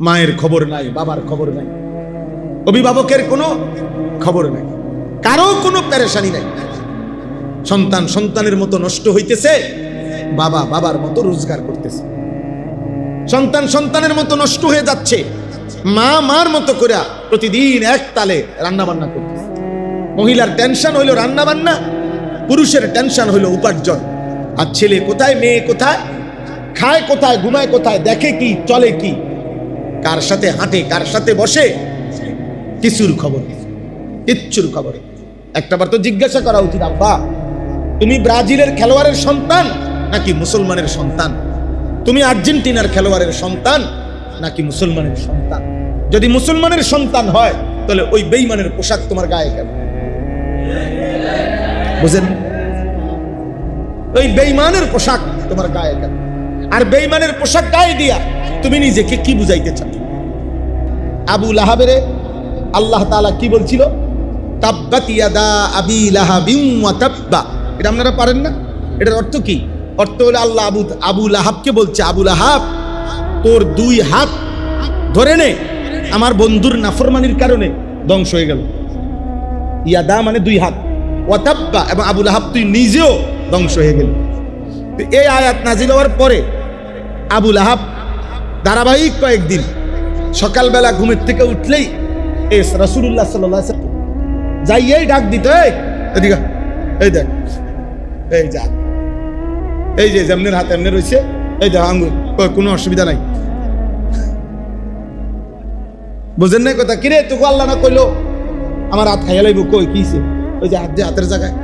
মায়ের খবর নাই, বাবার খবর নাই, অভিভাবকের কোনো খবর নাই, কারো কোনো পেরেশানি নাই। সন্তান সন্তানের মতো নষ্ট হইতেছে, বাবা বাবার মতো রোজগার করতেছে। সন্তান সন্তানের মতো নষ্ট হয়ে যাচ্ছে, মা মার মতো করে প্রতিদিন এক তালে রান্না বান্না করতেছে। মহিলার টেনশন হইল রান্না বান্না, পুরুষের টেনশন হইল উপার্জন। আর ছেলে কোথায়, মেয়ে কোথায়, খায় কোথায়, ঘুমায় কোথায়, দেখে কি, চলে কি, কার সাথে হাঁটে, কার সাথে বসে, কিছুর খবর নেই, কিচ্ছুর খবর। একটাবার তো জিজ্ঞাসা করা উচিত, আব্বা তুমি ব্রাজিলের খেলোয়াড়ের সন্তান নাকি মুসলমানের সন্তান? তুমি আর্জেন্টিনার খেলোয়াড়ের সন্তান নাকি মুসলমানের সন্তান? যদি মুসলমানের সন্তান হয় তাহলে ওই বেঈমানের পোশাক তোমার গায়ে কেন? বুঝেন? ওই বেঈমানের পোশাক তোমার গায়ে কেন? আর বেঈমানের পোশাক গায়ে দিয়া তুমি নিজেকে কি বুঝাইতে চাও? আবু লাহাবের আল্লাহ তাআলা কি বলছিল? তাব্বাত ইয়াদা আবি লাহাবিন ওয়া তাব্বা। এটা আপনারা পারেন না? এটার অর্থ কি? অর্থ হলো আল্লাহ আবু লাহাবকে বলছে, আবু লাহাব তোর দুই হাত ধরে নে, আমার বন্ধুর নাফরমানির কারণে ধ্বংস হয়ে গেল। ইয়াদা মানে দুই হাত, ওয়া তাব্বা, এবং আবু লাহাব তুই নিজেও ধ্বংস হয়ে গেল। এই আয়াত নাজিল হওয়ার পরে আবু লাহাব ধারাবাহিক কয়েকদিন সকালবেলা ঘুমের থেকে উঠলেই রাসূলুল্লাহ সাল্লাল্লাহু আলাইহি ওয়াসাল্লাম যাইয়েই ডাক দিত, এদিকে এই দেখ, এই যা, এই যে যেমনের হাতে এমনি রয়েছে, এই দেখ আঙ্গুল, কোনো অসুবিধা নাই। বুঝেন না কথা? কিরে তোকে আল্লাহ না কইলো আমার হাত খাইয়া লাইব, কই কিছে, ওই যে হাত দিয়ে হাতের জায়গায়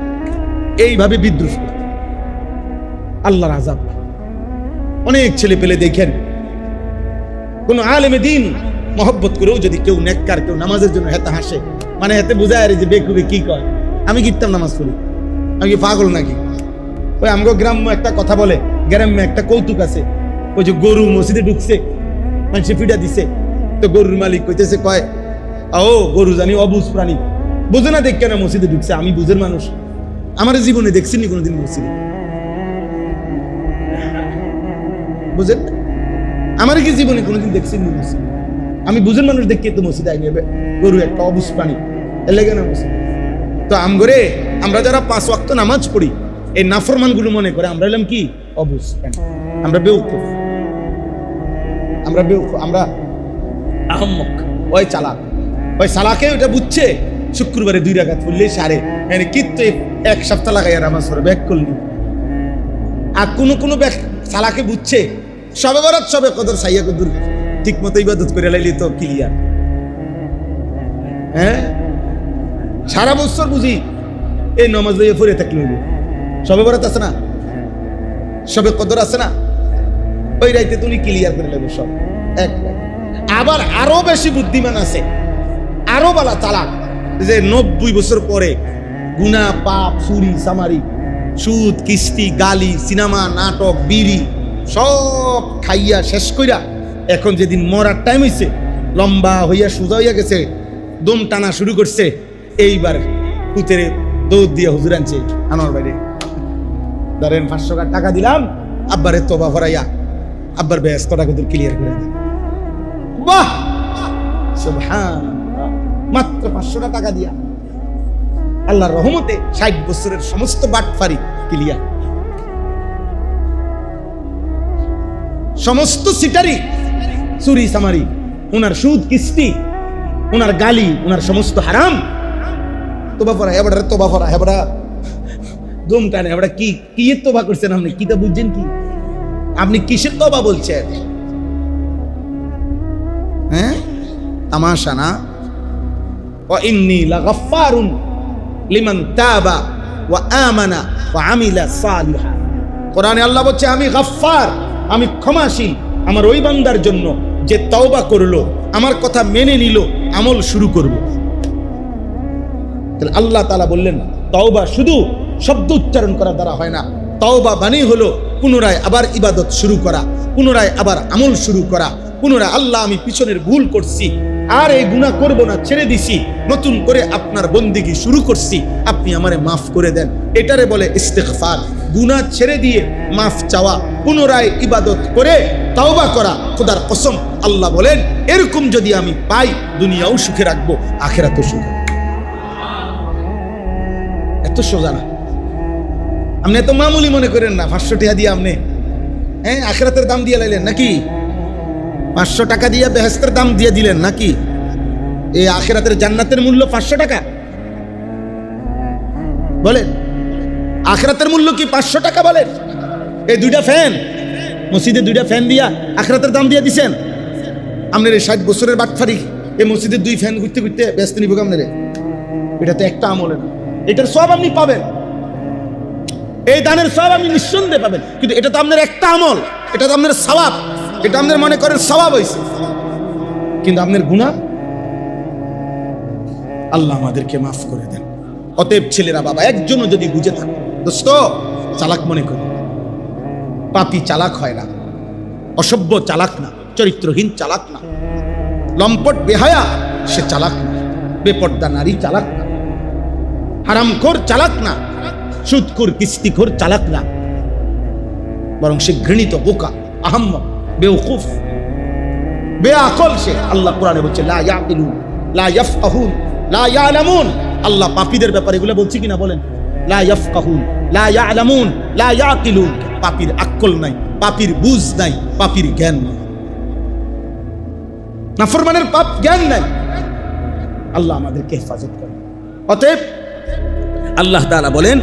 এইভাবে বিদ্রুপ। আল্লাহর আযাব। অনেক ছেলে পেলে দেখেন কোন আলেমে দিন মহব্বত করেও যদি কেউ নেককার, কেউ নামাজের জন্য হেতে হাসে, মানে হেতে বুঝায় যে বেকুবে কি কয়, আমি কিতাম নামাজ পড়ি, আমি কি পাগল নাকি? ওই আমগো গ্রাম্য একটা কথা বলে, গ্রামে একটা কৌতুক আছে, ওই যে গরু মসজিদে ঢুকছে, মানুষে ফিডা দিছে, তো গরুর মালিক কইতেছে, কয় ও গরু জানি অবুঝ প্রাণী, বুঝে না দেখ কেন মসজিদে ঢুকছে, আমি বুঝের মানুষ, আমার জীবনে দেখছিনি কোনোদিন মসজিদে, বুঝেন? আমার কি জীবনে কোনোদিন দেখছিনি মসজিদ, আমি বুঝেন মানুষ দেখে তো মসজিদে আই নেবে, গরু একটা অবুঝ প্রাণী, এর লেগে না মসজিদ। তো আমগরে আমরা যারা 5 ওয়াক্ত নামাজ পড়ি, এই নাফরমান গুলো মনে করে আমরা এলাম কি অবুঝ, আমরা বেউকুফ, আমরা বেউকুফ, আমরা আহম্মক। ওই চালাক, ওই চালাকে ওটা বুঝছে শুক্রবারে 2 রাকাত পড়লে সারে, মানে কিন্তু 1 সপ্তাহ লাগাইয়া নামাজ পড়ে ব্যাক করলি। আর কোন চালাকে বুঝছে সবে বরাত সবে কদর সাইয়া কদর ঠিক মতো ইবাদত করে লাইলি তো ক্লিয়ার। হ্যাঁ, সারা বছর বুঝি এই নামাজ লইয়া পড়ে থাকলে সবে বরাত আছে না, সবে কদর আছে না, ওই রাইতে তুমি ক্লিয়ার করে লাগবে সব এক। আবার আরো বেশি বুদ্ধিমান আছে, আরো বালা চালাক, যে 90 বছর পরে গুনাহ, পাপ, চুরি, চামারি, সুদ, কিস্তি, গালি, সিনেমা, নাটক, বিড়ি সব খাইয়া শেষ কইরা এখন যেদিন মরার টাইম হইছে, লম্বা হইয়া সোজা হইয়া গেছে, দম টানা শুরু করছে, এইবার পুতেরে দৌড় দিয়ে হুজুর আনছে আনোয়ার বাইরে, ধরেন 500 টাকা দিলাম, আব্বারে তোবা ভরাইয়া আব্বার বেশ কটা কদর ক্লিয়ার করে দেন। বাহ সুবহানাল্লাহ, মাত্র 500 টাকা দিয়া আল্লাহর রহমতে 60 বছরের সমস্ত বাটফারি ক্লিয়ার, সমস্ত সিটারি, চুরি, চামারি, উনার সুদ, কিস্তি, উনার গালি, উনার সমস্ত হারাম, তোবা পড়া এবারে তোবা পড়া এবারে দম টানে, এবারে কি কি তোবা করছেন আপনি? কি তা বুঝছেন কি আপনি? কিসের তোবা বলছেন? হ্যাঁ, তামাশা না? ওয়া ইন্নী লাগাফফারুন লিমান তাবা ওয়া আমানা ওয়া আমিলা সালিহা। কোরআনে আল্লাহ বলছে আমি গাফফার, আমি ক্ষমাশীল আমার ওই বান্দার জন্য যে তওবা করলো, আমার কথা মেনে নিল, আমল শুরু করব। তাহলে আল্লাহ তাআলা বললেন তওবা শুধু শব্দ উচ্চারণ করা দ্বারা হয় না, তওবা মানে হলো পুনরায় আবার ইবাদত শুরু করা, পুনরায় আবার আমল শুরু করা, পুনরায় আল্লাহ আমি পিছনের ভুল করছি, আর এই গুনাহ করব না, ছেড়ে দিছি, নতুন করে আপনার বন্দেগী শুরু করছি, আপনি আমারে মাফ করে দেন, এটারে বলে ইস্তিগফার। গুনাহ ছেড়ে দিয়ে মাফ চাওয়া, পুনরায় ইবাদত করে তাওবা করা। খোদার কসম আল্লাহ বলেন এরকম যদি আমি পাই দুনিয়াও সুখে রাখবো, আখিরাতেও সুখে। এত সোজা না, আপনি এত মামুলি মনে করেন না। 500 টাকা দিয়ে আপনি আখিরাতের দাম দিয়ে লাইলেন নাকি? 500 টাকা দিয়ে বেহেশতের দাম দিয়ে দিলেন নাকি? এই আখিরাতের জান্নাতের মূল্য 500 টাকা? বলেন আখিরাতের মূল্য কি 500 টাকা? বলেন এই 2টা ফ্যান মসজিদে 2টা ফ্যান দিয়া আখিরাতের দাম দিয়ে দিছেন? আপনার এই 60 বছরের বাটফারি এই মসজিদের 2 ফ্যান ঘুরতে ঘুরতে ব্যস্ত নিব আপনার। এটা তো একটা আমলে না, এটার সব আপনি পাবেন, এই দানের সব আপনি নিঃসন্দেহে পাবেন, কিন্তু এটা তো আপনার একটা আমল, এটা তো আপনার সওয়াব, এটা আপনার মনে করেন সওয়াব হইছে, কিন্তু আপনার গুনাহ। আল্লাহ আমাদেরকে মাফ করে দেন। অতএব ছেলেরা বাবা একজনও যদি বুঝে থাকে, দোস্ত চালাক মনে করি, পাপী চালাক হয় না, অসভ্য চালাক না, চরিত্রহীন চালাক না, লম্পট বেহায়া সে চালাক না, বেপর্দা নারী চালাক না, হারামখোর চালাক না, সুদখোর কিস্তিখোর চালাক না, বরং সে ঘৃণিত বোকা, আহাম্মক, বেওকুফ, বেআকল সে। আল্লাহ কোরআনে বলছে লা ইয়াকিলুন লা ইয়াফকাহুন লা ইয়ালামুন। আল্লাহ পাপীদের ব্যাপারে এগুলো বলছি কিনা বলেন? লা ইয়াফকাহুন লা ইয়ালামুন লা ইয়াকিলুন। পাপীর আকল নাই, পাপীর বুঝ নাই, পাপীর জ্ঞান নাই, নাফরমানের পাপ জ্ঞান নাই। আল্লাহ আমাদেরকে হেফাজত করেন। অতএব আল্লাহ তাআলা বলেন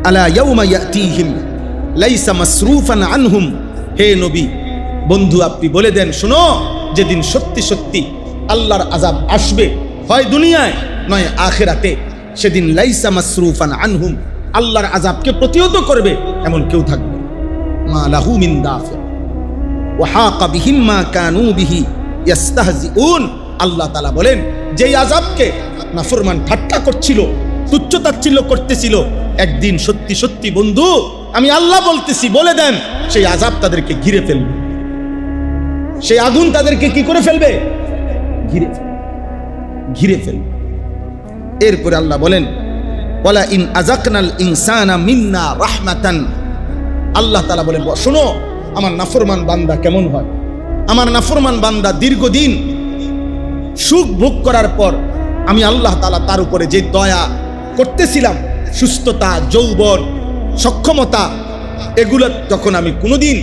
আলা ইয়াউমা ইয়াতিহিম লাইসা মাসরুফান আনহুম। হে নবী বন্ধু আপনি বলে দেন শোনো, যেদিন সত্যি সত্যি আল্লাহর আযাব আসবে, হয় দুনিয়ায় নয় আখিরাতে, সেদিন লাইসা মাসরুফান আনহুম, আল্লাহর আযাবকে প্রতিহত করবে এমন কেউ থাকবে মা লাহু মিন দাফি ওয়া হাকা বিহিম মা কানু বিহি ইস্তাহজিউন। আল্লাহ তাআলা বলেন যেই আযাবকে নাফরমান ঠাট্টা করছিল, তুচ্ছ-তাচ্ছিল্য করতেছিল, একদিন সত্যি সত্যি বন্ধু আমি আল্লাহ বলতেছি বলে দেন সেই আযাব তাদেরকে ঘিরে ফেলবে, সেই আগুন তাদেরকে কি করে ফেলবে? ঘিরে ফেলবে। এরপরে আল্লাহ বলেন ওয়ালা ইন আযাকনাল ইনসানা মিন্না রাহমাতান। আল্লাহ তাআলা বলেন শোনো আমার নাফরমান বান্দা কেমন হয়। আমার নাফরমান বান্দা দীর্ঘদিন সুখ ভোগ করার পর আমি আল্লাহ তাআলা তার উপরে যে দয়া করতেছিলাম, সুস্থতা, যৌবন, সক্ষমতা, এগুলো যখন আমি কোনোদিন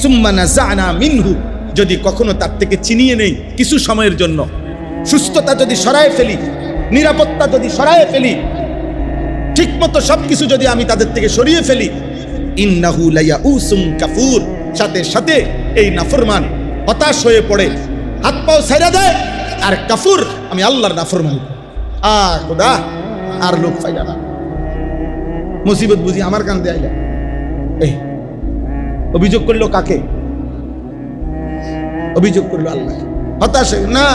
সুম্মা নাযানা মিনহু, যদি কখনো তার থেকে ছিনিয়ে নেই কিছু সময়ের জন্য, সুস্থতা যদি সরায় ফেলি, নিরাপত্তা যদি সরায় ফেলি, ঠিকমতো সবকিছু যদি আমি তাদের থেকে সরিয়ে ফেলি, ইন্নাহু লায়াউসুম কাফুর, সাথে সাথে এই নাফরমান হতাশ হয়ে পড়ে, হাত পাও ছাইড়া দেয় আর কাফুর, আমি আল্লাহর নাফরমানি। খোদা আর লোক পাইলা না, মুসিবত বুঝি আমার কান্দে আইলা। এই অভিযোগ করলো কাকে? অভিযোগ করলো আল্লাহ। হতাশ না,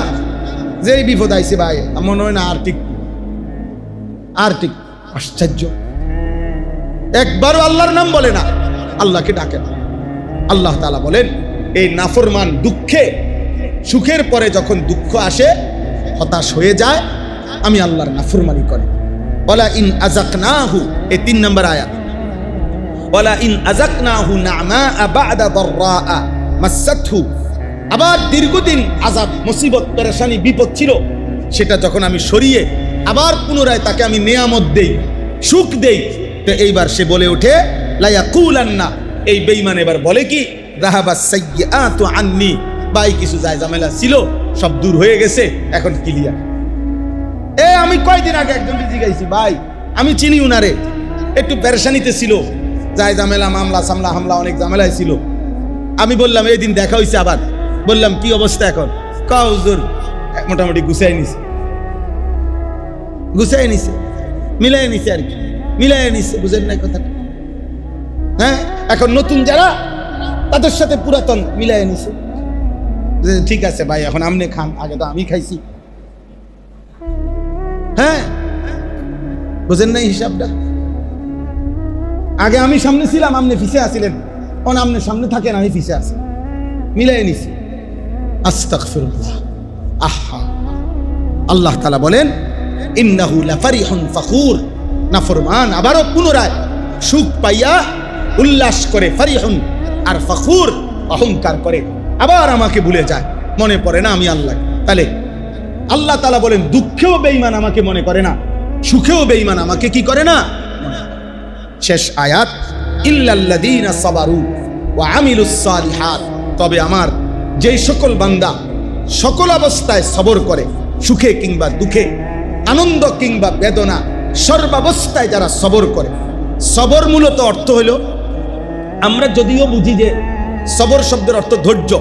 যেই বিপদ আইছে ভাই মনে হয় না আর ঠিক আশ্চর্য, একবারও আল্লাহর নাম বলে না, আল্লাহকে ডাকে না। আল্লাহ তাআলা বলেন এই নাফরমান দুঃখে, সুখের পরে যখন দুঃখ আসে হতাশ হয়ে যায়, আমি আল্লাহর নাফরমানি করে। ওয়ালা ইন আযাকনাহু, এই 3 নম্বর আয়াত, ওয়ালা ইন আযাকনাহু না'মা বা'দা দাররা মাসাতহু। আবার দীর্ঘদিন আযাব, মুসিবত, পেরেশানি, বিপদ ছিল, সেটা যখন আমি সরিয়ে আবার পুনরায় তাকে আমি নিয়ামত দেই, সুখ দেই, তো এইবার সে বলে ওঠে লা ইয়াকুলান্না, এই বেঈমান এবার বলে কি যাহাবাস সাইয়্যাতু আন্নি, ভাই কিছু যায় ঝামেলা ছিল সব দূর হয়ে গেছে, এখন ক্লিয়ার। আমি কয়দিন আগে একজন জিজ্ঞাসি, ভাই আমি চিনি উনারে, একটু পেরেশানিতে ছিল, যায় ঝামেলা, মামলা সামলা, হামলা, অনেক ঝামেলায় ছিল। আমি বললাম এই দিন দেখা হয়েছে, আবার বললাম কি অবস্থা এখন? হুজুর মোটামুটি গুছাই নিছে, মিলাই নিছে আর কি, মিলাই নিছে, বুঝেন নাই কথাটা? হ্যাঁ, এখন নতুন যারা তাদের সাথে পুরাতন মিলাই নিছে। ঠিক আছে ভাই এখন আপনি খান, আগে তো আমি খাইছি। হ্যাঁ, বুঝেন নাই হিসাবটা? আগে আমি সামনে ছিলাম, আপনি পিছে আসিলেন, এখন আপনি সামনে থাকেন, আমি পিছে আছি, মিলাই নিছি। আস্তাগফিরুল্লাহ। আহা, আল্লাহ তাআলা বলেন ইন্নাহু লাফারিহুন ফাখুর। নাফরমান আবারও পুনরায় সুখ পাইয়া উল্লাস করে, ফারিহুন, আর ফখুর অহংকার করে, আবার আমাকে ভুলে যায়, মনে পড়ে না আমি আল্লাহ। তাহলে আল্লাহ তাআলা বলেন দুঃখেও বেঈমান আমাকে মনে করে না, সুখেও বেঈমান আমাকে কি করে না। শেষ আয়াত, ইল্লাল্লাযীনা সাবারু ওয়া আমিলুস সালিহাত, তবে আমার যেই সকল বান্দা সকল অবস্থায় সবর করে, সুখে কিংবা দুঃখে, আনন্দ কিংবা বেদনা, সর্বাবস্থায় যারা সবর করে। সবর মূলত অর্থ হলো, আমরা যদিও বুঝি যে সবর শব্দের অর্থ ধৈর্য,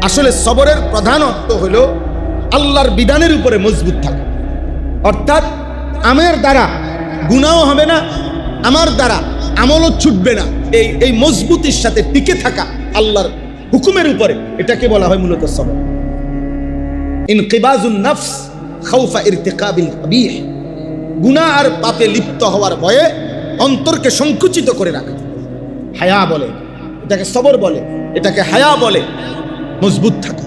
আসলে সবরের প্রধান অর্থ হলো আল্লাহর বিধানের উপরে মজবুত থাকা। অর্থাৎ আমার দ্বারা গুনাহও হবে না, আমার দ্বারা আমলও ছুটবে না, এই মজবুতির সাথে টিকে থাকা আল্লাহর হুকুমের উপরে, এটাকে বলা হয় মূলত সবর। ইনকিবাজুন নফস খাউফা ইরতিকাবিল কবিহ, গুনাহ আর পাপে লিপ্ত হওয়ার ভয়ে অন্তরকে সংকুচিত করে রাখা, হায়া বলে এটাকে, সবর বলে এটাকে, হায়া বলে। মজবুত থাকা,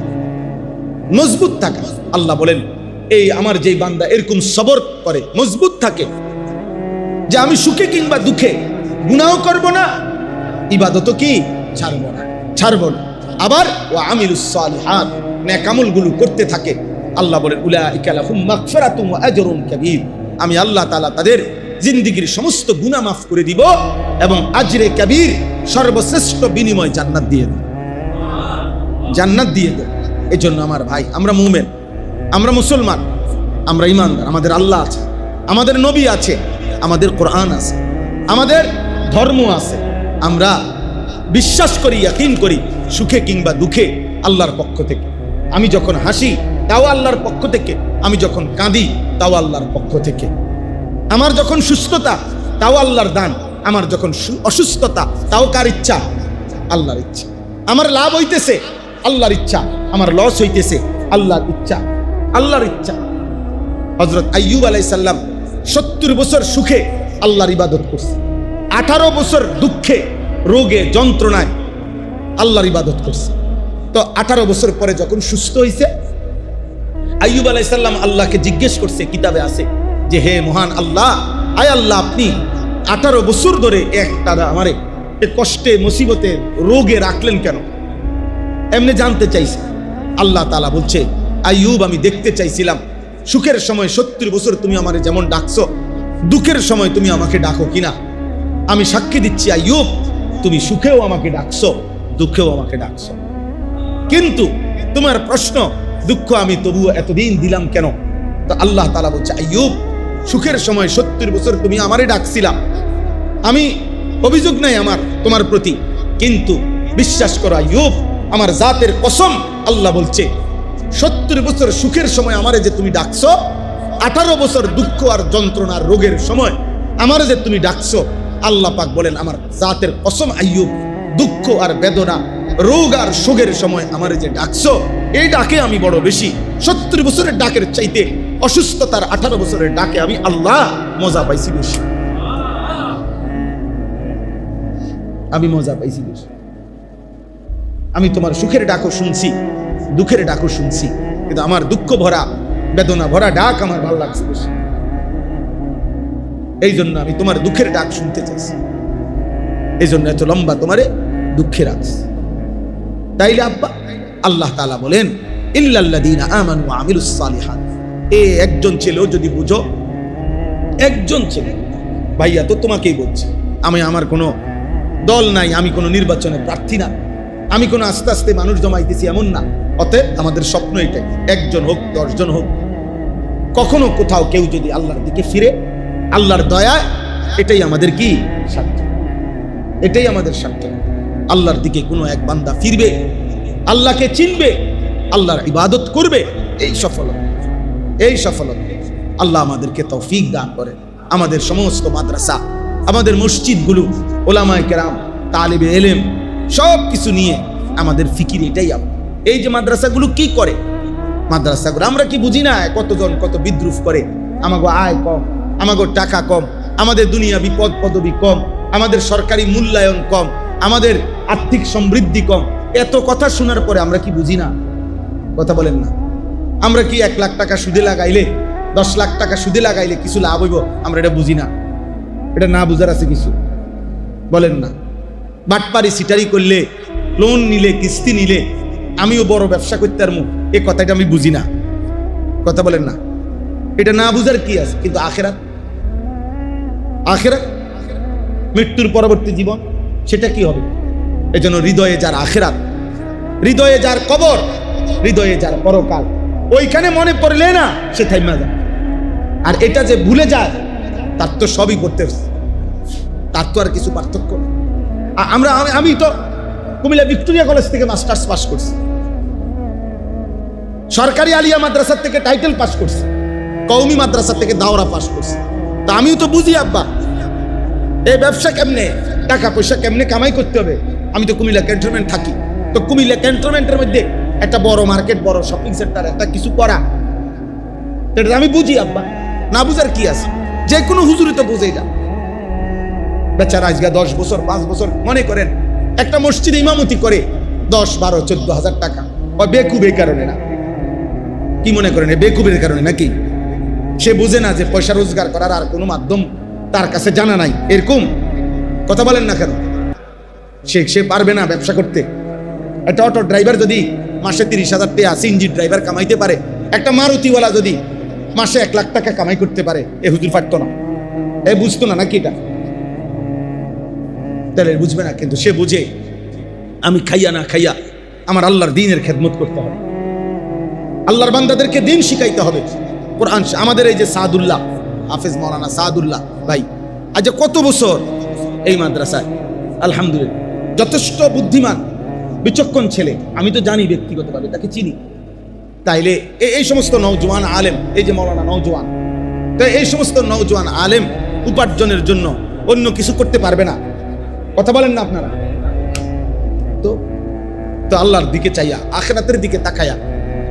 মজবুত থাকা। আল্লাহ বলেন এই আমার যেই বান্দা এরকম সবর করে, মজবুত থাকে, যে আমি সুখে কিংবা দুঃখে গুনাহও করব না, ইবাদতও কি ছাড়বো না, আবার ওয়া আমিলুস সালিহাত, নেক আমলগুলো করতে থাকে। আল্লাহ বলেন উলাইকা লাহুম মাগফিরাতুন ওয়া আজরুন কাবীর, আমি আল্লাহ তাআলা তাদের জিন্দেগীর সমস্ত গুনাহ মাফ করে দিব এবং আজরে কবীর, সর্বশ্রেষ্ঠ বিনিময় জান্নাত দিয়ে দেব, জান্নাত দিয়ে দেব। এজন্য আমার ভাই, আমরা মুমিন, আমরা মুসলমান, আমরা ঈমানদার, আমাদের আল্লাহ আছে, আমাদের নবী আছে, আমাদের কোরআন আছে, আমাদের ধর্ম আছে। আমরা বিশ্বাস করি, ইয়াকিন করি, সুখে কিংবা দুঃখে আল্লাহর পক্ষ থেকে। আমি যখন হাসি তাও আল্লাহর পক্ষ থেকে, আমি যখন কাঁদি তাও আল্লাহর পক্ষ থেকে। আমার যখন সুস্থতা তাও আল্লাহর দান, আমার যখন অসুস্থতা তাও কার ইচ্ছা? আল্লাহর ইচ্ছা। আমার লাভ হইতেছে আল্লাহর ইচ্ছা, আমার লস হইতেছে আল্লাহর ইচ্ছা, আল্লাহর ইচ্ছা। হযরত আইয়ুব আলাইহিস সালাম 70 বছর সুখে আল্লাহর ইবাদত করছে, 18 বছর দুঃখে, রোগে, যন্ত্রণায় আল্লাহর ইবাদত করছে। তো 18 বছর পরে যখন সুস্থ হয়েছে, আইয়ুব আলাইহিস সালাম আল্লাহকে জিজ্ঞেস করছে, কিতাবে আছে যে হে মহান আল্লাহ, আয় আল্লাহ আপনি 18 বছর ধরে একটানা আমারে কষ্টে, মুসিবতে, রোগে রাখলেন কেন? এমনি জানতে চাইছে। আল্লাহ তাআলা বলছে, আইয়ুব আমি দেখতে চাইছিলাম সুখের সময় 70 বছর তুমি আমারে যেমন ডাকছো, দুঃখের সময় তুমি আমাকে ডাকো কিনা। আমি সাক্ষী দিচ্ছি আইয়ুব, তুমি সুখেও আমাকে ডাকছো, দুঃখেও আমাকে ডাকছো, কিন্তু তোমার প্রশ্ন দুঃখ আমি তবুও এতদিন দিলাম কেন? তো আল্লাহ তাআলা বলছে, আইয়ুব সুখের সময় 70 বছর তুমি আমারে ডাকছিলা, আমি অভিযোগ নাই আমার তোমার প্রতি, কিন্তু বিশ্বাস করো আইয়ুব, আমার জাতের কসম, আল্লাহ বলছে 70 বছর সুখের সময় আমারে যে তুমি ডাকছো, 18 বছর দুঃখ আর যন্ত্রণার রোগের সময় আমারে যে তুমি ডাকছো, আল্লাহ পাক বলেন আমার জাতের কসম আইয়ুব, দুঃখ আর বেদনা, রোগ আর শোকের সময় আমারে যে ডাকছো, এই ডাকে আমি বড় বেশি। 70 বছরের ডাকের চাইতে অসুস্থতার 18 বছরের ডাকে আমি আল্লাহ মজা পাইছি বেশি, আমি মজা পাইছি বেশি। আমি তোমার সুখের ডাকও শুনছি, দুঃখের ডাকও শুনছি, কিন্তু আমার দুঃখ ভরা, বেদনা ভরা ডাক আমার ভালো লাগছে বেশি। এই জন্য আমি তোমার দুঃখের ডাক শুনতে চাইছি, এই জন্য এত লম্বা তোমারে দুঃখে রাখছি। তাইলে আব্বা আল্লাহ তাআলা বলেন ইল্লাল্লাযীনা আমানু ওয়া আমিলুস সালিহাত, এই একজন ছেলেও যদি বুঝো, একজন ছেলে, ভাইয়া তো তোমাকেই বলছি, আমি আমার কোনো দল নাই, আমি কোনো নির্বাচনে প্রার্থী না, আমি কোনো আস্তে আস্তে মানুষ জমাইতেছি এমন না। অতএব আমাদের স্বপ্ন এটাই, একজন হোক 10 জন হোক, কখনো কোথাও কেউ যদি আল্লাহর দিকে ফিরে, আল্লাহর দয়া, এটাই আমাদের কি স্বার্থ, এটাই আমাদের স্বার্থ। আল্লাহর দিকে কোনো এক বান্দা ফিরবে, আল্লাহকে চিনবে, আল্লাহর ইবাদত করবে, এই সফলতা, এই সফলতা। আল্লাহ আমাদেরকে তৌফিক দান করে। আমাদের সমস্ত মাদ্রাসা, আমাদের মসজিদগুলো, ওলামায়ে কেরাম, তালিবে ইলম, সব কিছু নিয়ে আমাদের ফিকির এটাই। এই যে মাদ্রাসাগুলো কি করে, মাদ্রাসাগুলো আমরা কি বুঝি না কতজন কত বিদ্রুপ করে, আমাগো আয় কম, আমাগো টাকা কম, আমাদের দুনিয়া বিপদ পদবি কম, আমাদের সরকারি মূল্যায়ন কম, আমাদের আর্থিক সমৃদ্ধি কম। এত কথা শোনার পরে আমরা কি বুঝি না? কথা বলেন না। আমরা কি 1 লাখ টাকা সুদে লাগাইলে, 10 লাখ টাকা সুদে লাগাইলে কিছু লাভ হইব? আমরা এটা বুঝি না? এটা না বুঝার আছে কিছু? বলেন না? বাটপারি সিটারি করলে, লোন নিলে, কিস্তি নিলে আমিও বড় ব্যবসা করতে পারবো, এই কথাটা আমি বুঝি না। কথা বলেন না? এটা না বুঝার কি আছে? কিন্তু আখেরাত, আখেরাত মৃত্যুর পরবর্তী জীবন, সেটা কি হবে? এজন্য হৃদয়ে যার আখেরাত, হৃদয়ে যার কবর, হৃদয়ে যার পরকাল, ওইখানে মনে পড়লে না সে থাইমা যায়। আর এটা যে ভুলে যায় তার তো সবই করতে, তার তো আর কিছু পার্থক্য নেই। আমি তো কুমিল্লা ভিক্টোরিয়া কলেজ থেকে মাস্টার্স পাস করছি, সরকারি আলিয়া মাদ্রাসা থেকে টাইটেল পাস করছি, কওমি মাদ্রাসা থেকে দাওরা পাস করছি। তা আমিও তো বুঝি আব্বা এই ব্যবসা কেমনে, টাকা পয়সা কেমনে কামাই করতে হবে। আমি তো কুমিল্লা ক্যান্টনমেন্ট থাকি, তো কুমিল্লা ক্যান্টনমেন্টের মধ্যে একটা বড় মার্কেট, বড় শপিং সেন্টার, একটা কিছু করা, এটা আমি বুঝি আব্বা। না বুঝার কি আছে? যে কোনো হুজুরি তো বুঝেই না। বেচারা আজকে 10 বছর 5 বছর মনে করেন একটা মসজিদে ইমামতি করে 10, 12, 14 হাজার টাকা। বেকুব এই কারণে না, কি মনে করেন বেকুবের কারণে নাকি? সে বুঝে না যে পয়সা রোজগার করার আর কোনো মাধ্যম তার কাছে জানা নাই, এরকম কথা বলেন না কেন? সে পারবে না ব্যবসা করতে। একটা অটো ড্রাইভার যদি মাসে 30,000 টাকা, সিএনজি ড্রাইভার কামাইতে পারে, একটা মারুতিওয়ালা যদি মাসে 1 লাখ টাকা কামাই করতে পারে, এ হুজুর পারতো না, এ বুঝতো না নাকি? এটা তাহলে বুঝবে না, কিন্তু সে বুঝে আমি খাইয়া না খাইয়া আমার আল্লাহর দ্বীনের খেদমত করতে হবে, আল্লাহর বান্দাদেরকে দ্বীন শিখাইতে হবে। কোরআন আমাদের এই যে সাদুল্লাহ, হাফেজ মাওলানা সাদুল্লাহ ভাই আজ কত বছর এই মাদ্রাসায়, আলহামদুলিল্লাহ যথেষ্ট বুদ্ধিমান বিচক্ষণ ছেলে। আমি তো জানি ব্যক্তিগতভাবে, তাকে চিনি। তাইলে এই সমস্ত নওজোয়ান আলেম, এই যে মাওলানা নওজোয়ান, তাই এই সমস্ত নওজোয়ান আলেম উপার্জনের জন্য অন্য কিছু করতে পারবে না। কথা বলেন না আপনারা? তো আল্লাহর দিকে চাইয়া, আখিরাতের দিকে তাকায়া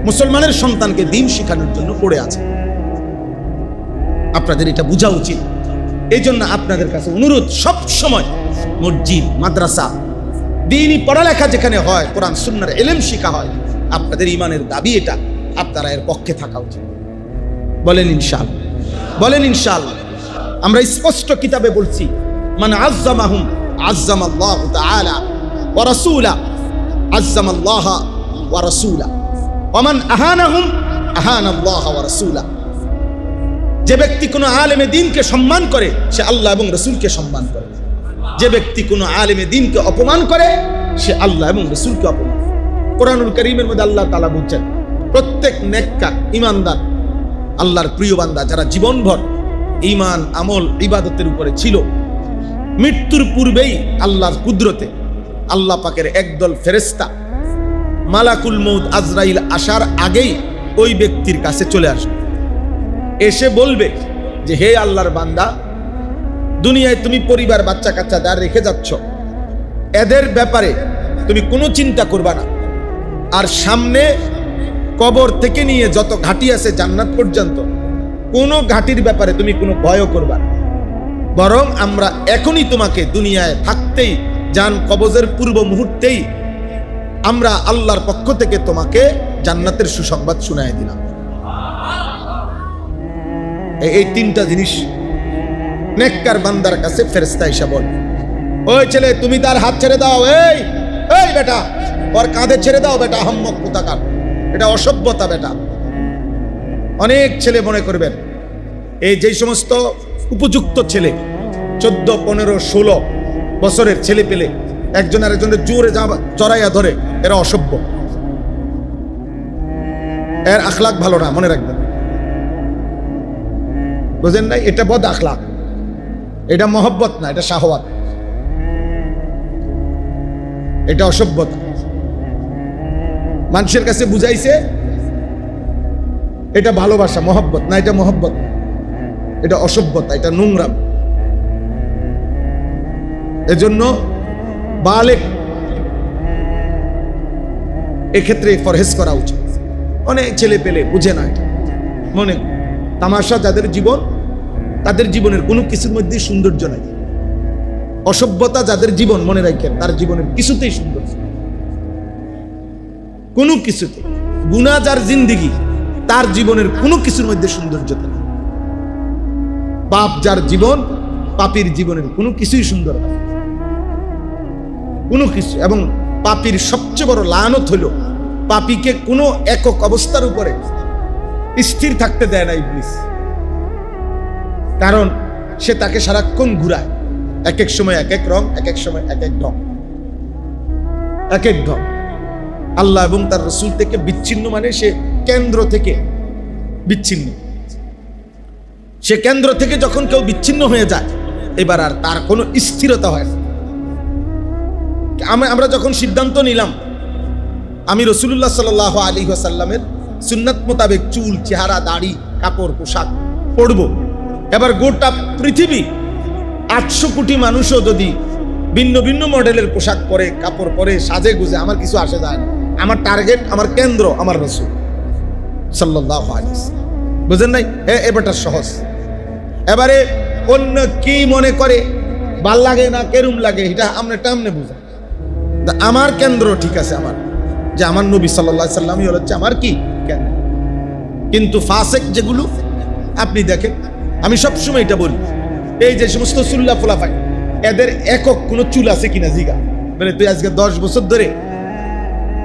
মুসলমানের সন্তানকে দ্বীন শিখানোর জন্য পড়ে আছে। আপনাদের এটা বোঝা উচিত। এই জন্য আপনাদের কাছে অনুরোধ, সব সময় মসজিদ, মাদ্রাসা, দ্বীনি পড়ালেখা যেখানে হয়, কোরআন সুন্নাহর ইলম শিখা হয়, আপনাদের ঈমানের দাবি এটা, আপনারা এর পক্ষে থাকা উচিত। বলেন ইনশাআল্লাহ, বলেন ইনশাআল্লাহ। আমরা স্পষ্ট কিতাবে বলছি, মান আযযামাহুম আযযামাল্লাহু তাআলা ওয়া রাসূলা, আযযামাল্লাহ ওয়া রাসূলা, ওয়া মান আহানাহুম আহানাল্লাহ ওয়া রাসূলা। যে ব্যক্তি কোনো আলেমে দ্বীনকে সম্মান করে, সে আল্লাহ এবং রাসূলকে সম্মান করে। যে ব্যক্তি কোনো আলেমে দ্বীনকে অপমান করে, সে আল্লাহ এবং রাসূলকে অপমান করে। কোরআনুল কারীমের মধ্যে আল্লাহ তাআলা বলছেন, প্রত্যেক নেককার ঈমানদার আল্লাহর প্রিয় বান্দা যারা জীবনভর ঈমান, আমল, ইবাদতের উপরে ছিল, মৃত্যুর পূর্বেই আল্লাহর কুদরতে আল্লাহ পাকের একদল ফেরেশতা মালাকুল মউত আজরাইল আসার আগেই ওই ব্যক্তির কাছে চলে আসবে, এসে বলবে যে হে আল্লাহর বান্দা, দুনিয়ায় তুমি পরিবার, বাচ্চা কাচ্চা যারা রেখে যাচ্ছ, এদের ব্যাপারে তুমি কোনো চিন্তা করবা না। আর সামনে কবর থেকে নিয়ে যত ঘাটি আছে জান্নাত পর্যন্ত, কোনো ঘাটির ব্যাপারে তুমি কোনো ভয়ও করবা না। বরং আমরা এখনই তোমাকে দুনিয়ায় থাকতেই, জান কবজের পূর্ব মুহূর্তেই আমরা আল্লাহর পক্ষ থেকে তোমাকে জান্নাতের সুসংবাদ শুনায় দিলাম। এই 3টা জিনিস নেককার বান্দার কাছে ফেরেশতা এসে বলে, ওই ছেলে তুমি তার হাত ছেড়ে দাও, এই এই বেটা ওর কাঁধে ছেড়ে দাও, বেটা আহম্মক কোথাকার, এটা অসভ্যতা বেটা। অনেক ছেলে মনে করবেন এই যে সমস্ত উপযুক্ত ছেলে 14, 15, 16 বছরের ছেলে পেলে একজন আরেকজনের জোরে চড়াইয়া ধরে, এরা অসভ্য, এর আখলাক ভালো না, মনে রাখবেন। বুঝেন নাই? এটা বদ আখলাক, এটা মহব্বত না, এটা শাহওয়াত, এটা অসভ্যতা। মানুষের কাছে বুঝাইছে এটা ভালোবাসা, মহব্বত না, এটা মহব্বত, এটা অসভ্যতা, এটা নোংরাম। এজন্য বালেক এক্ষেত্রে পরহেজ করা উচিত। অনেক ছেলে পেলে বুঝে না এটা, মনে তামাশা যাদের জীবন, তাদের জীবনের কোনো কিছুর মধ্যে সৌন্দর্য নাই। অসভ্যতা যাদের জীবন, মনে রাখেন তার জীবনের কিছুতেই সৌন্দর্য, কোনো কিছুতে। গুনাহ যার জিন্দেগি, তার জীবনের কোনো কিছুর মধ্যে সৌন্দর্যতা নেই। পাপ যার জীবন, পাপীর জীবনের কোনো কিছুই সুন্দর না। কোনো কিছু। এবং পাপীর সবচেয়ে বড় লানত হলো পাপীকে কোনো একক অবস্থার উপরে স্থির থাকতে দেয় না ইবলিস। কারণ সে তাকে সারাক্ষণ ঘুরায়, এক এক সময় এক এক রং, এক এক সময় এক এক ঢং, এক এক ঢং। আল্লাহ এবং তার রাসূল থেকে বিচ্ছিন্ন মানে সে কেন্দ্র থেকে বিচ্ছিন্ন। সে কেন্দ্র থেকে যখন কেউ বিচ্ছিন্ন হয়ে যায়, এবার আর তার কোনো স্থিরতা হয় না। আমরা যখন সিদ্ধান্ত নিলাম আমি রাসূলুল্লাহ সাল্লাল্লাহু আলাইহি ওয়াসাল্লামের সুন্নাত মোতাবেক চুল, চেহারা, দাড়ি, কাপড়, পোশাক পরব, এবার গোটা পৃথিবী 800 কোটি মানুষও যদি ভিন্ন ভিন্ন মডেলের পোশাক পরে, কাপড় পরে, সাজে গুজে, আমার কিছু আসে যায় না। আমার টার্গেট, আমার কেন্দ্র আমার রাসূল সাল্লাল্লাহু আলাইহি ওয়াসাল্লাম। বুঝেন নাই? এবারটা সহজ। এবারে অন্য কি মনে করে, ভাল লাগে না কেরুম লাগে, এটা আমরা টামনে বুঝা। আমার কেন্দ্র ঠিক আছে, আমার যে আমার নবী সাল্লাল্লাহু আলাইহি ওয়াসাল্লামই হচ্ছে আমার কি কেন্দ্র। কিন্তু ফাসেক যেগুলো আপনি দেখেন, আমি সবসময় এটা বলি, এই যে সমস্ত চুল্লা ফোলাফাই, এদের একক কোনো চুল আছে কিনা জিগা। বলে তুই আজকে 10 বছর ধরে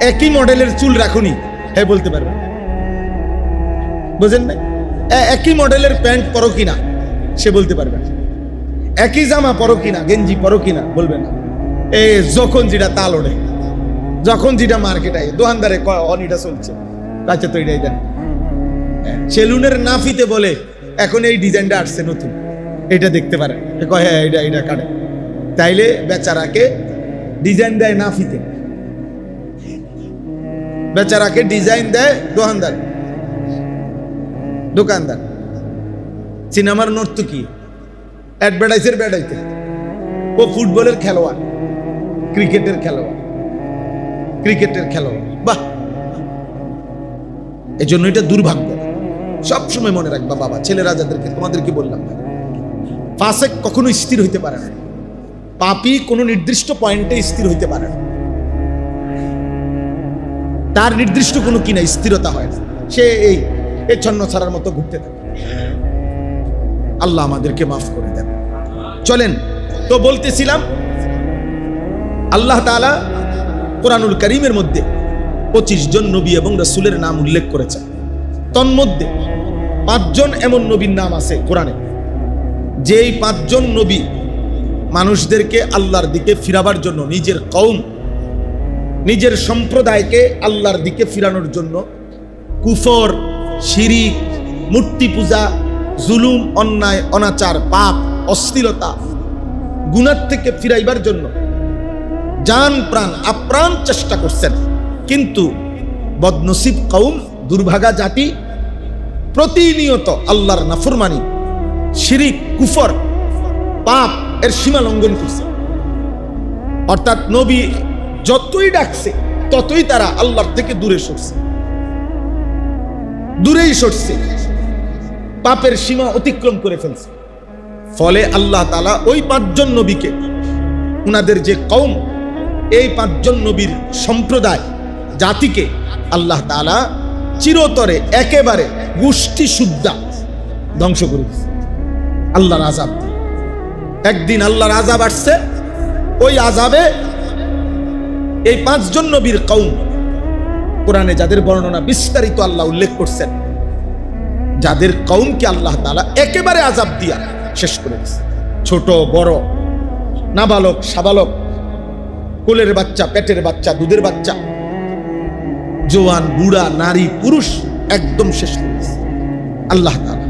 একই মডেলের চুল রাখুনি, হ্যাঁ বলতে পারবে। বুঝেন নাই? একই মডেলের প্যান্ট পরো কিনা, সে বলতে পারবে। একই জামা পরো কিনা, গেঞ্জি পরো কিনা, বলবে না। এই যখন যেটা তাল ওঠে, যখন যেটা মার্কেটে দোকানদারে অনিটা চলছে, আচ্ছা তো এটাই দেন। সেলুনের নাফিতে বলে এখন এই ডিজাইনটা আসছে নতুন, এটা দেখতে পারেন, কয় হ্যাঁ এটা কাটে। তাইলে বেচারাকে ডিজাইন দেয় নাফিতে, বেচারাকে ডিজাইন দেয় দোকানদার। সিনেমার নর্তকী অ্যাডভার্টাইজের বেড়াইতে, ও ফুটবলের খেলোয়াড়, ক্রিকেটের খেলোয়াড়, বাহ। এই জন্য এটা দুর্ভাগ্য। সবসময় মনে রাখবা বাবা, ছেলেরা যাদেরকে তোমাদেরকে বললাম, ফাসেক কখনো স্থির হইতে পারে না। পাপী কোনো নির্দিষ্ট পয়েন্টে স্থির হইতে পারে না, তার নির্দিষ্ট কোনো কিনা স্থিরতা হয় না। সে এই ছন্ন ছাড়ার মতো ঘুরতে থাকে। আল্লাহ আমাদেরকে মাফ করে দেন। চলেন তো বলতেছিলাম, আল্লাহ তাআলা কোরআনুল কারীমের মধ্যে 25 জন নবী এবং রাসূলের নাম উল্লেখ করেছেন। তন্মধ্যে 5 জন এমন নবীর নাম আছে কোরআনে, যেই 5 জন নবী মানুষদেরকে আল্লাহর দিকে ফিরাবার জন্য, নিজের কওম, নিজের সম্প্রদায়কে আল্লাহর দিকে ফিরানোর জন্য কুফর, শিরিক, মূর্তি পূজা, জুলুম, অন্যায়, অনাচার, পাপ, অশ্লীলতা, গুনাহ থেকে ফিরাইবার জন্য জান প্রাণ আপ্রাণ চেষ্টা করছেন। কিন্তু বদনসিব কওম, দুর্ভাগা জাতি, প্রতিনিয়ত আল্লাহর নাফরমানি, শিরিক, কুফর, পাপ এর সীমা লঙ্ঘন করছে। অর্থাৎ নবী যতই ডাকছে ততই তারা আল্লাহর থেকে দূরেই সরছে, পাপের সীমা অতিক্রম করে ফেলছে। ফলে আল্লাহ তাআলা ওই 5 জন নবীকে, উনাদের যে কওম, এই 5 জন নবীর সম্প্রদায়, জাতিকে আল্লাহ তাআলা চিরতরে একেবারে গোষ্ঠী শুদ্ধা ধ্বংস করে দিয়েছে আল্লাহর আযাব। একদিন আল্লাহর আযাব আসছে, ওই আযাবে এই 5 জন নবীর কওম, কোরআনে যাদের বর্ণনা বিস্তারিত আল্লাহ উল্লেখ করছেন, যাদের কওমকে আল্লাহ তাআলা একেবারে আযাব দিয়া শেষ করে দিয়েছে। ছোট বড়, নাবালক সাবালক, কোলের বাচ্চা, পেটের বাচ্চা, দুধের বাচ্চা, জওয়ান, বুড়া, নারী, পুরুষ, একদম শেষ করে দিয়েছে আল্লাহ তাআলা।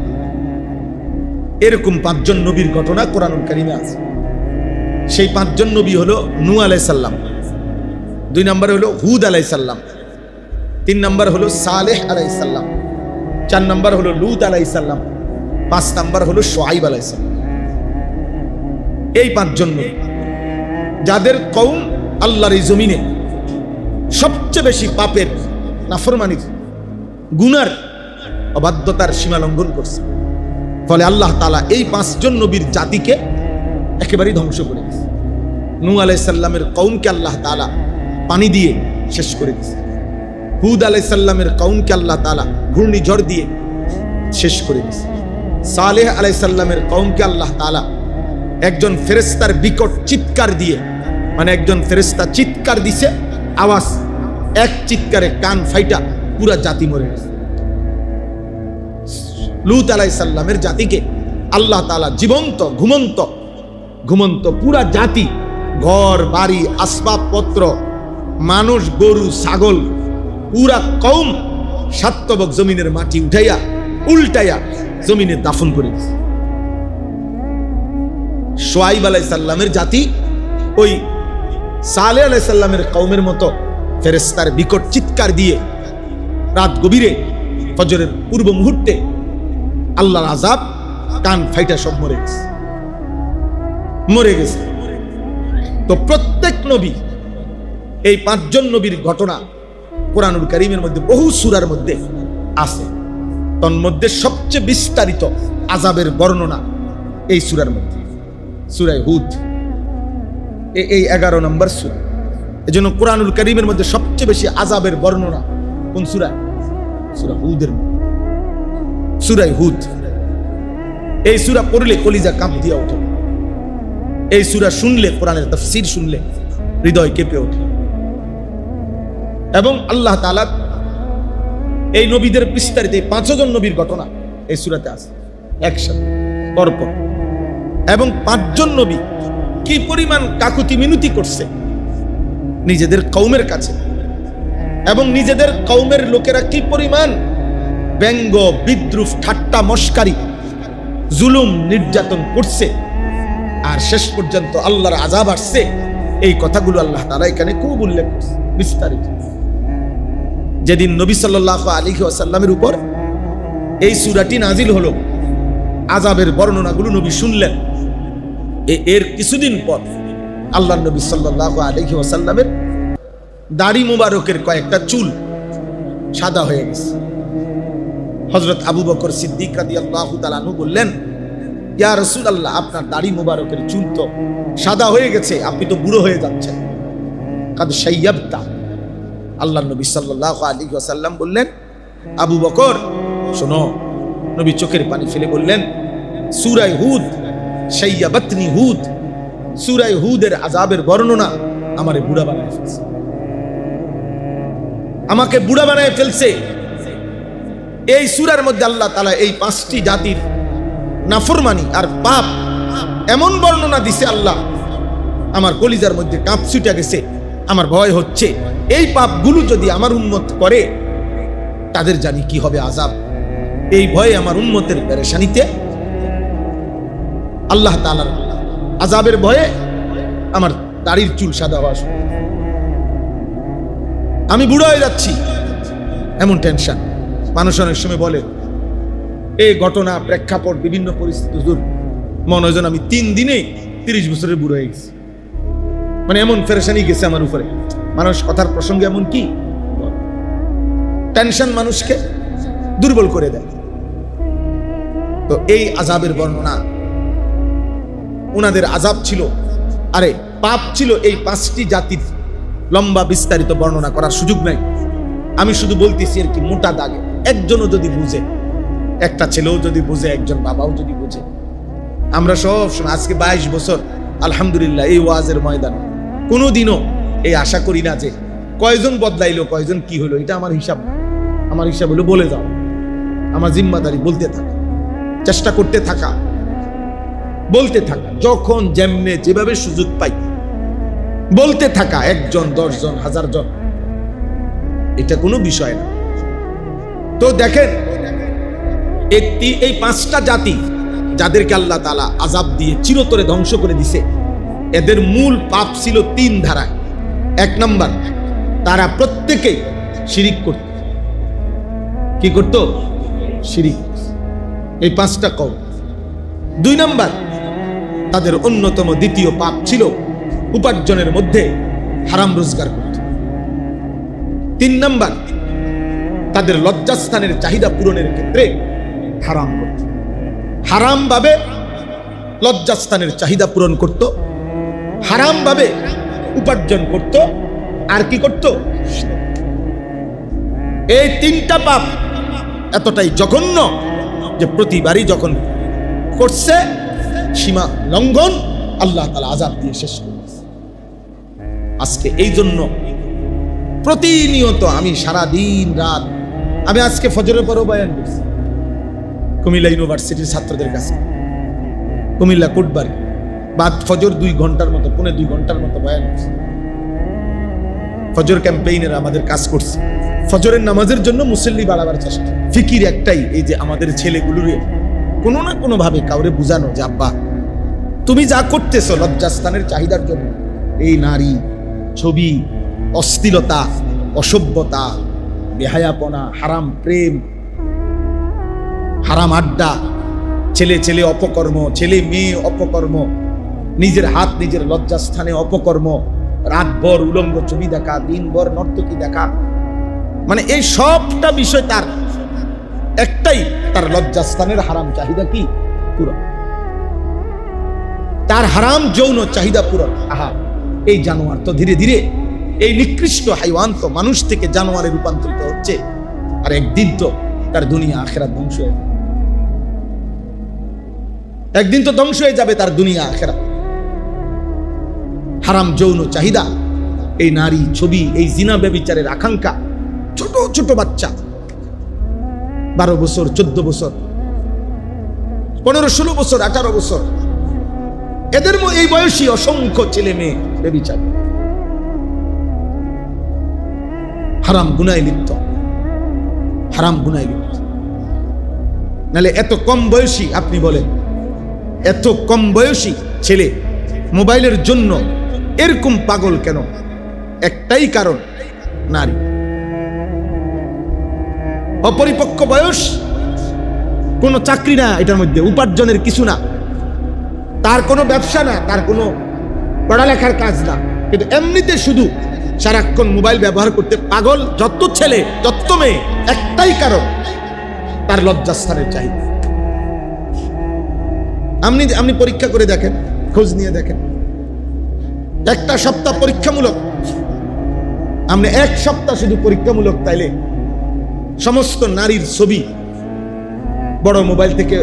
এরকম 5 জন নবীর ঘটনা কোরআনুল কারীমে আছে। সেই 5 জন নবী হলো নূহ আলাইহিস সালাম, 2 নম্বরে হলো হুদ আলাইহিস সালাম, 3 নম্বর হলো সালেহ আলাইহিস সালাম, 4 নম্বর হলো লূত আলাইহিস সালাম, 5 নম্বর হলো শুআইব আলাইহিস সালাম। এই 5 জন নবী, যাদের কওম আল্লাহর এই জমিনে সবচেয়ে বেশি পাপের, নাফরমানির, গুনার, অবাধ্যতার সীমা লঙ্ঘন করছে। ফলে আল্লাহ তাআলা এই 5 জন নবীর জাতিকে একেবারেই ধ্বংস করে দিয়েছে। নূহ আলাইহিস সালামের কওমকে আল্লাহ তাআলা পানি দিয়ে শেষ করে দিয়েছে। হুদ আলাইহিস সালামের কওমকে আল্লাহ তাআলা ঘূর্ণিঝড় দিয়ে শেষ করে দিয়েছে। সালেহ আলাইহিস সালামের কওমকে আল্লাহ তাআলা একজন ফেরেশতার বিকট চিৎকার দিয়ে মানে একজন ফেরেশতা চিৎকার দিছে, আওয়াজ, এক চিৎকারে কান ফাইটা পুরা জাতি মরে গেছে। লূত আলাইহিস সালামের জাতিকে আল্লাহ তাআলা জীবন্ত ঘুমন্ত পুরা জাতি, ঘর বাড়ি আসবাবপত্র, মানুষ গরু ছাগল, পুরা কওম সাতবক জমিনের মাটি উঠাইয়া উল্টাইয়া জমিনে দাফন করে দিয়েছে। শুআইব আলাইহিস সালামের জাতি ওই সালেহ আলাইহিস সালামের কওমের মতো ফেরেশতার বিকট চিৎকার দিয়ে রাত গভীরে ফজরের পূর্ব মুহূর্তে আল্লাহর আযাব কান ফাইটা সব মরে গেছে। তো প্রত্যেক নবী, এই 5 জন নবীর ঘটনা কোরআনুল কারীমের মধ্যে বহু সূরার মধ্যে আছে। তন্মধ্যে সবচেয়ে বিস্তারিত আযাবের বর্ণনা এই সূরার মধ্যে, সূরা হুদ, এই 11 নম্বর সূরা। এজন্য কোরআনুল কারীমের মধ্যে সবচেয়ে বেশি আযাবের বর্ণনা কোন সূরা? সূরা হুদের, সূরা হুদ। এই সূরা পড়লে কলিজা কাঁপ দিয়া ওঠে, এই সূরা শুনলে, কোরআনের তাফসীর শুনলে হৃদয় কেঁপে ওঠে। এবং আল্লাহ তাআলা এই নবীদের বিস্তারিত 5 জন নবীর ঘটনা এই সূরাতে আছে একসাথে পরপর। এবং 5 জন নবী কি পরিমাণ কাকুতি মিনতি করছে নিজেদের কওমের কাছে, এবং নিজেদের কওমের লোকেরা কি পরিমাণ ব্যঙ্গ বিদ্রুপ ঠাট্টা মশকারি জুলুম নির্যাতন করছে, আর শেষ পর্যন্ত আল্লাহর আযাব আসছে। এই কথাগুলো আল্লাহ তাআলা এখানে খুব উল্লেখ করছে বিস্তারিত। যেদিন নবী সাল্লাল্লাহু আলাইহি ওয়াসাল্লামের উপর এই সূরাটি নাজিল হলো, আযাবের বর্ণনাগুলো নবী শুনলেন। এর কিছুদিন পর আল্লাহর নবী সাল্লাল্লাহু আলাইহি ওয়াসাল্লামের দাড়ি মুবারকের কয়েকটা চুল সাদা হয়ে গেছে। হযরত আবু বকর সিদ্দিক রাদিয়াল্লাহু তাআলা আনহু বললেন, ইয়া রাসূলুল্লাহ, আপনার দাড়ি মুবারকের চুল তো সাদা হয়ে গেছে, আপনি তো বুড়ো হয়ে যাচ্ছেন। কাদ শাইয়াবতা। আল্লাহর নবী সাল্লাল্লাহু আলাইহি ওয়াসাল্লাম বললেন, আবু বকর শোনো। নবী চোখের পানি ফেলে বললেন, সূরা হুদ, শাইয়াবাতনি হুদ, সূরা হুদের আযাবের বর্ণনা আমারে বুড়া বানায় ফেলছে, আমাকে বুড়া বানায় ফেলছে। এই সূরার মধ্যে আল্লাহ তাআলা এই 5টি জাতির নাফরমানি আর পাপ এমন বর্ণনা দিছে, আল্লাহ আমার কলিজার মধ্যে কাঁপ ছুটে গেছে। আমার ভয় হচ্ছে এই পাপগুলো যদি আমার উম্মত করে তাদের জানি কি হবে আযাব। এই ভয়ে আমার উম্মতের পেরেশানিতে, আল্লাহ তাআলার আযাবের ভয়ে আমার দাড়ির চুল সাদা হওয়া শুরু, আমি বুড়ো হয়ে যাচ্ছি, এমন টেনশন। মানুষ অনেক সময় বলে এই ঘটনা প্রেক্ষাপট বিভিন্ন পরিস্থিতি, হুজুর মনে হয় যেন আমি 3 দিনে 30 বছরের বুড়ো হয়ে গেছি, মানে এমন পেরেশানি গেছে আমার উপরে। মানুষ কথার প্রসঙ্গে এমন কি টেনশন মানুষকে দুর্বল করে দেয়। তো এই আযাবের বর্ণনা, উনাদের আযাব ছিল, আরে পাপ ছিল, এই 5টি জাতির লম্বা বিস্তারিত বর্ণনা করার সুযোগ নাই। আমি শুধু বলতেছি আর কি মোটা দাগে, একজনও যদি বুঝে, একটা ছেলেও যদি বুঝে, একজন বাবাও যদি বুঝে। আমরা সব সময় আজকে 22 বছর আলহামদুলিল্লাহ এই ওয়াজের ময়দানে কোনোদিনও এই আশা করি না যে কয়জন বদলাইলো, কয়জন কি হলো, এটা আমার হিসাব। আমার হিসাব হলো বলে যাও, আমার জিম্মাদারি বলতে থাকা, চেষ্টা করতে থাকা, বলতে থাকা, যখন যেমনে যেভাবে সুযোগ পাই বলতে থাকা, 1 জন 10 জন 1000 জন, এটা কোনো বিষয় না। তো দেখেন এই 5টা জাতি যাদেরকে আল্লাহ তাআলা আযাব দিয়ে চিরতরে ধ্বংস করে দিছে, এদের মূল পাপ ছিল 3 ধারায়। 1 নাম্বার, তারা প্রত্যেকেই শিরিক করত। কি করত? শিরিক। এই 5টা কওম। 2 নাম্বার, তাদের অন্যতম দ্বিতীয় পাপ ছিল উপার্জনের মধ্যে হারাম রোজগার করত। 3 নাম্বার, তাদের লজ্জাস্থানের চাহিদা পূরণের ক্ষেত্রে হারাম করত, হারাম ভাবে লজ্জাস্থানের চাহিদা পূরণ করত, হারাম ভাবে উপার্জন করত, আর কি করত? এই 3টা পাপ এতটাই জঘন্য যে প্রতিবারই যখন করছে সীমা লঙ্ঘন, আল্লাহ তাআলা আযাব দিয়ে শেষ করেছে। আজকে এই জন্য প্রতিনিয়ত আমি সারা দিন রাত, আমি আজকে ফজরের পরও বয়ান করছি কুমিল্লা ইউনিভার্সিটির ছাত্রদের কাছে, কুমিল্লা কোটবাড়ি, বাদ ফজর 2 ঘন্টার মতো, 2.5 ঘন্টার মতো বয়ান করছি। ফজর ক্যাম্পেইনের আমাদের কাজ করছে, ফজরের নামাজের জন্য মুসল্লি বাড়াবার চেষ্টা। ফিকির একটাই, এই যে আমাদের ছেলেগুলোরে কোনো না কোনো ভাবে কাউরে বুঝানো যে আব্বা তুমি যা করতেছো লজ্জাস্থানের চাহিদার জন্য, এই নারী, ছবি, অশ্লীলতা, অসভ্যতা, বেহায়াপনা, হারাম প্রেম, হারাম আড্ডা, ছেলে ছেলে অপকর্ম, ছেলে মেয়ে অপকর্ম, নিজের হাত নিজের লজ্জাস্থানে অপকর্ম, রাতভর উলঙ্গ ছবি দেখা, দিনভর নর্তকী দেখা, মানে এই সবটা বিষয় তার একটাই, তার লজ্জাস্থানের হারাম চাহিদা কি পূরণ, তার হারাম যৌন চাহিদা পূরণ। আহা, এই জানোয়ার তো ধীরে ধীরে, এই নিকৃষ্ট হাইওয়ান তো মানুষ থেকে জানোয়ারে রূপান্তরিত হচ্ছে, আর একদিন তো তার দুনিয়া আখেরাত ধ্বংস হয়ে যাবে, একদিন তো ধ্বংস হয়ে যাবে তার দুনিয়া আখেরাত। হারাম যৌন চাহিদা, এই নারী, ছবি, এই জিনা ব্যভিচারের আকাঙ্ক্ষা, ছোট ছোট বাচ্চা 12 বছর, 14 বছর, 15, 16 বছর, 18 বছর, এদের এই বয়সী অসংখ্য ছেলে মেয়ে ব্যভিচার, হারাম গুনায় লিপ্ত, হারাম গুনায় লিপ্ত। নাহলে এত কম বয়সী, আপনি বলেন এত কম বয়সী ছেলে মোবাইলের জন্য এরকম পাগল কেন? একটাই কারণ, নারী। অপরিপক্ক বয়স, কোনো চাকরি না এটার মধ্যে, উপার্জনের কিছু না, তার কোনো ব্যবসা না, তার কোনো পড়ালেখার কাজ না, কিন্তু এমনিতে শুধু সারাক্ষণ মোবাইল ব্যবহার করতে পাগল যত ছেলে যত মেয়ে, একটাই কারণ, তার লজ্জাস্থানের চাহিদা। আপনি পরীক্ষা করে দেখেন, খোঁজ নিয়ে দেখেন, একটা সপ্তাহ পরীক্ষামূলক, আপনি 1 সপ্তাহ শুধু পরীক্ষামূলক, তাইলে সমস্ত নারীর ছবি বড় মোবাইল থেকে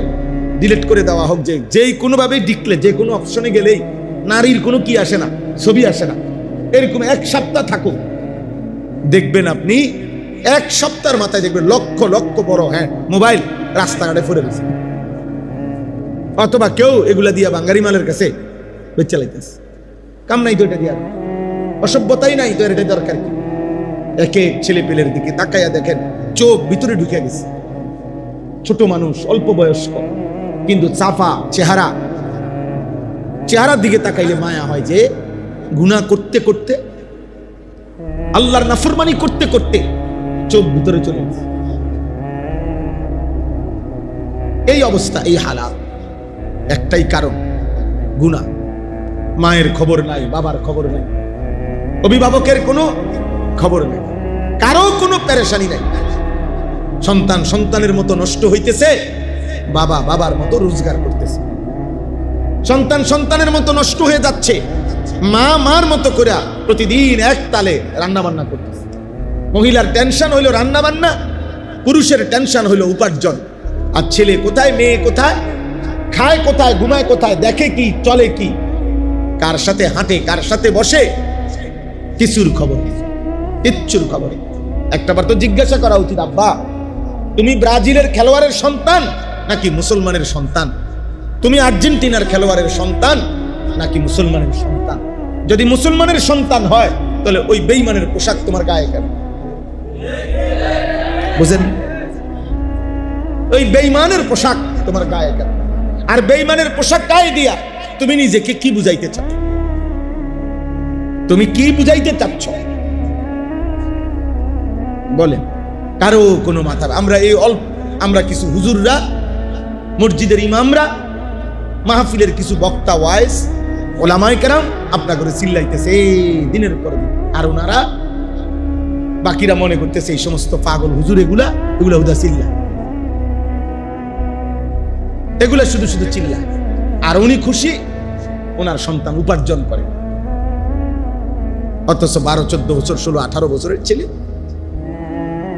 ডিলিট করে দেওয়া হোক, যেই কোনোভাবে ডিকলে, যে কোনো অপশনে গেলেই নারীর কোনো কি আসে না, ছবি আসে না, এরকম 1 সপ্তাহ থাকুক, দেখবেন আপনি 1 সপ্তাহের মাথায় দেখবেন লক্ষ লক্ষ বড় মোবাইল রাস্তাঘাটে পড়ে রয়েছে, অথবা কেউ এগুলা দিয়া বাঙ্গারি মালের কাছে চালাইতেছে, কাম নাই তো এটা দিয়া, অসভ্যতাই নাই তো, এটা দরকার কি? একে ছেলে পেলের দিকে তাকাইয়া দেখেন, চোখ ভিতরে ঢুকে গেছে, ছোট মানুষ, অল্প বয়স্ক, কিন্তু চাপা চেহারা, চেহারার দিকে তাকাইলে মায়া হয় যে গুনাহ করতে করতে, আল্লাহর নাফরমানি করতে করতে চোখ ভিতরে চলে গেছে। এই অবস্থা, এই হালাত, একটাই কারণ, গুনাহ। মায়ের খবর নাই, বাবার খবর নাই, অভিভাবকের কোনো খবর নাই, কারো কোনো পেরেশানি নাই, সন্তান সন্তানের মতো নষ্ট হইতেছে, বাবা বাবার মতো রোজগার করতেছে, সন্তান সন্তানের মতো নষ্ট হয়ে যাচ্ছে, মা মার মতো করে প্রতিদিন এক তালে রান্না বান্না করতেছে। মহিলার টেনশন হইল রান্না বান্না, পুরুষের টেনশন হইল উপার্জন। আর ছেলে কোথায়, মেয়ে কোথায়, খায় কোথায়, ঘুমায় কোথায়, দেখে কি, চলে কি, কার সাথে হাঁটে, কার সাথে বসে, কিছুর খবর, কিচ্ছুর খবর। একটাবার তো জিজ্ঞাসা করা উচিত, আব্বা তুমি ব্রাজিলের খেলোয়াড়ের সন্তান নাকি মুসলমানের সন্তান? তুমি আর্জেন্টিনার খেলোয়াড়ের সন্তান নাকি মুসলমানের সন্তান? যদি মুসলমানের সন্তান হয় তাহলে ওই বেঈমানের পোশাক তোমার গায়ে কেন? বুঝেন? ওই বেঈমানের পোশাক তোমার গায়ে কেন? আর বেঈমানের পোশাক গায়ে দিয়া তুমি নিজেকে কি বুঝাইতে চাও? তুমি কি বুঝাইতে চাচ্ছ বলেন? কারো কোনো মাথা, আমরা কিছু হুজুররা, মসজিদের ইমামরা, মাহফিলের কিছু বক্তা, ওয়াইজ, ওলামায়ে কেরাম আপনা করে চিল্লাইতেছে দিনের পর দিন, আর ওনারা বাকিরা মনে করতেছে এই সমস্ত পাগল হুজুর, এগুলা হুদা চিল্লা, এগুলা শুধু শুধু চিল্লা, আর উনি খুশি ওনার সন্তান উপার্জন করে। অথচ 12, 14 বছর, 16, 18 বছরের ছেলে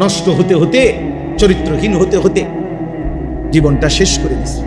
নষ্ট হতে হতে, চরিত্রহীন হতে হতে জীবনটা শেষ করে দিচ্ছে।